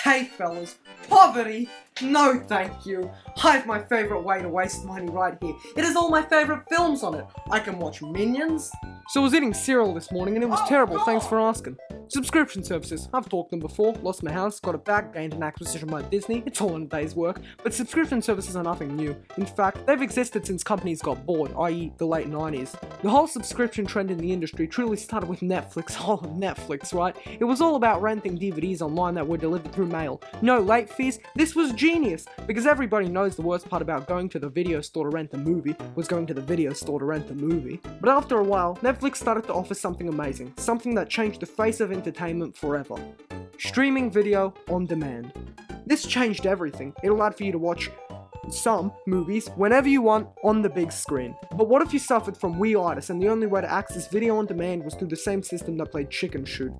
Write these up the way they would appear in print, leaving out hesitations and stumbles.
Hey fellas, poverty? No thank you. I have my favourite way to waste money right here. It has all my favourite films on it. I can watch Minions. So I was eating cereal this morning and it was terrible, thanks for asking. Subscription services, I've talked them before, lost my house, got it back, gained an acquisition by Disney, it's all in a day's work, but subscription services are nothing new. In fact, they've existed since companies got bored, i.e. the late 90s. The whole subscription trend in the industry truly started with Netflix, Netflix, right? It was all about renting DVDs online that were delivered through mail. No late fees, this was genius, because everybody knows the worst part about going to the video store to rent a movie was going to the video store to rent the movie. But after a while, Netflix started to offer something amazing, something that changed the face of entertainment forever. Streaming video on demand. This changed everything. It allowed for you to watch some movies whenever you want on the big screen. But what if you suffered from Wii-itis and the only way to access video on demand was through the same system that played Chicken Shoot?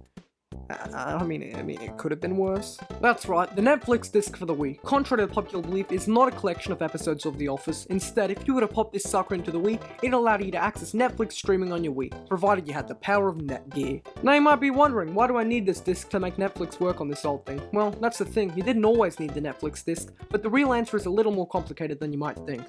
I mean, it could have been worse. That's right, the Netflix disc for the Wii, contrary to popular belief, is not a collection of episodes of The Office. Instead, if you were to pop this sucker into the Wii, it allowed you to access Netflix streaming on your Wii, provided you had the power of Netgear. Now you might be wondering, why do I need this disc to make Netflix work on this old thing? Well, that's the thing, you didn't always need the Netflix disc, but the real answer is a little more complicated than you might think.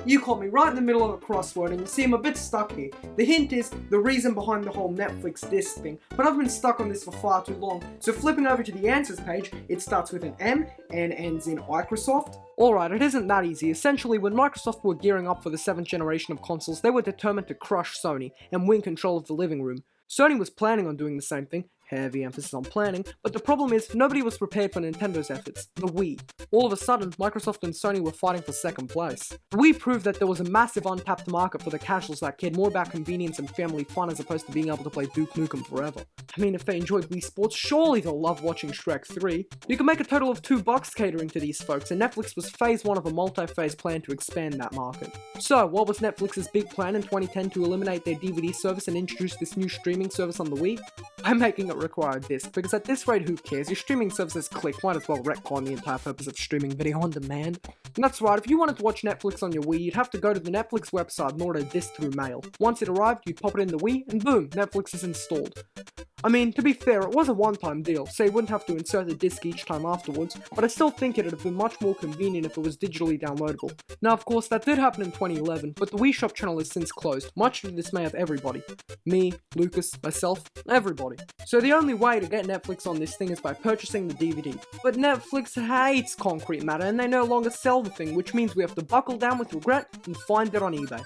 You caught me right in the middle of a crossword, and you see I'm a bit stuck here. The hint is the reason behind the whole Netflix disc thing, but I've been stuck on this for far too long, so flipping over to the answers page, it starts with an M and ends in Microsoft. Alright, it isn't that easy. Essentially, when Microsoft were gearing up for the 7th generation of consoles, they were determined to crush Sony and win control of the living room. Sony was planning on doing the same thing, heavy emphasis on planning, but the problem is nobody was prepared for Nintendo's efforts, the Wii. All of a sudden, Microsoft and Sony were fighting for second place. The Wii proved that there was a massive untapped market for the casuals that cared more about convenience and family fun as opposed to being able to play Duke Nukem forever. I mean, if they enjoyed Wii Sports, surely they'll love watching Shrek 3. You can make a total of $2 catering to these folks, and Netflix was phase 1 of a multi-phase plan to expand that market. So, what was Netflix's big plan in 2010 to eliminate their DVD service and introduce this new streaming service on the Wii? By making it require a disc, because at this rate, who cares? Your streaming services click, might as well retcon the entire purpose of streaming video on demand. And that's right, if you wanted to watch Netflix on your Wii, you'd have to go to the Netflix website and order a disc through mail. Once it arrived, you'd pop it in the Wii, and boom, Netflix is installed. I mean, to be fair, it was a one-time deal, so you wouldn't have to insert the disc each time afterwards, but I still think it'd have been much more convenient if it was digitally downloadable. Now, of course, that did happen in 2011, but the Wii Shop channel is since closed, much to the dismay of everybody. Me, Lucas, myself, everybody. So the only way to get Netflix on this thing is by purchasing the DVD. But Netflix hates concrete matter, and they no longer sell the thing, which means we have to buckle down with regret and find it on eBay.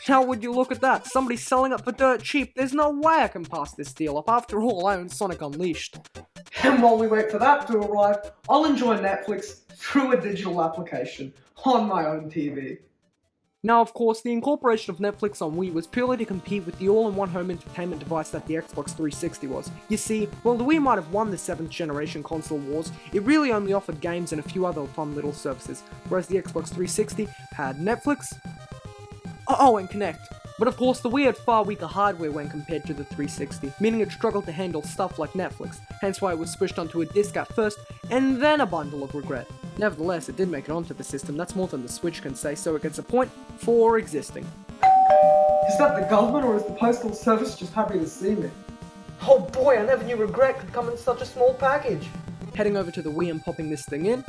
How would you look at that? Somebody selling it for dirt cheap. There's no way I can pass this deal up. After all, I own Sonic Unleashed. And while we wait for that to arrive, I'll enjoy Netflix through a digital application on my own TV. Now, of course, the incorporation of Netflix on Wii was purely to compete with the all-in-one home entertainment device that the Xbox 360 was. You see, while the Wii might have won the 7th generation console wars, it really only offered games and a few other fun little services, whereas the Xbox 360 had Netflix, and Kinect. But of course, the Wii had far weaker hardware when compared to the 360, meaning it struggled to handle stuff like Netflix, hence why it was switched onto a disc at first, and then a bundle of regret. Nevertheless, it did make it onto the system, that's more than the Switch can say, so it gets a point for existing. Is that the government, or is the Postal Service just happy to see me? Oh boy, I never knew regret could come in such a small package! Heading over to the Wii and popping this thing in.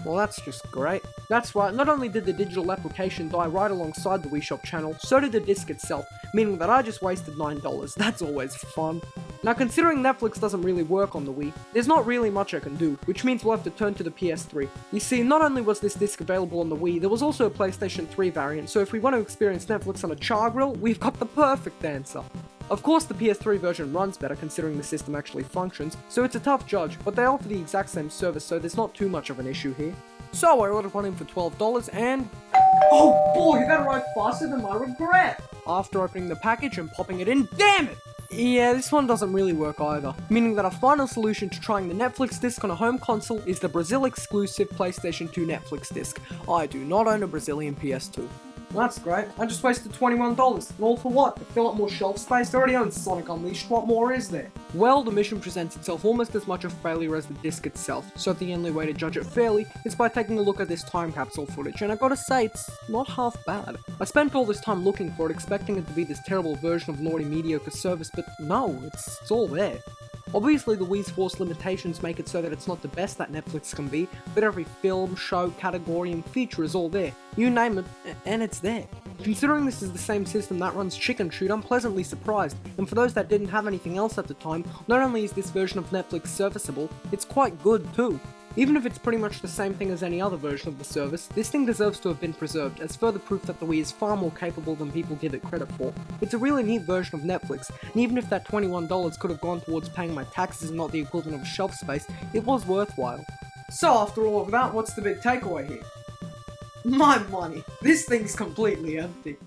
Well, that's just great. That's right, not only did the digital application die right alongside the Wii Shop channel, so did the disc itself, meaning that I just wasted $9. That's always fun. Now, considering Netflix doesn't really work on the Wii, there's not really much I can do, which means we'll have to turn to the PS3. You see, not only was this disc available on the Wii, there was also a PlayStation 3 variant, so if we want to experience Netflix on a char grill, we've got the perfect answer. Of course, the PS3 version runs better considering the system actually functions, so it's a tough judge, but they offer the exact same service, so there's not too much of an issue here. So I ordered one in for $12 and... oh boy, that arrived faster than my regret! After opening the package and popping it in, damn it! Yeah, this one doesn't really work either, meaning that our final solution to trying the Netflix disc on a home console is the Brazil-exclusive PlayStation 2 Netflix disc. I do not own a Brazilian PS2. That's great. I just wasted $21. And all for what? To fill up more shelf space? I already own Sonic Unleashed. What more is there? Well, the mission presents itself almost as much a failure as the disc itself, so the only way to judge it fairly is by taking a look at this time capsule footage, and I gotta say, it's not half bad. I spent all this time looking for it, expecting it to be this terrible version of an already mediocre service, but no, it's all there. Obviously the Wii's forced limitations make it so that it's not the best that Netflix can be, but every film, show, category, and feature is all there. You name it, and it's there. Considering this is the same system that runs Chicken Shoot, I'm pleasantly surprised, and for those that didn't have anything else at the time, not only is this version of Netflix serviceable, it's quite good too. Even if it's pretty much the same thing as any other version of the service, this thing deserves to have been preserved as further proof that the Wii is far more capable than people give it credit for. It's a really neat version of Netflix, and even if that $21 could have gone towards paying my taxes and not the equivalent of shelf space, it was worthwhile. So after all of that, what's the big takeaway here? My money, this thing's completely empty.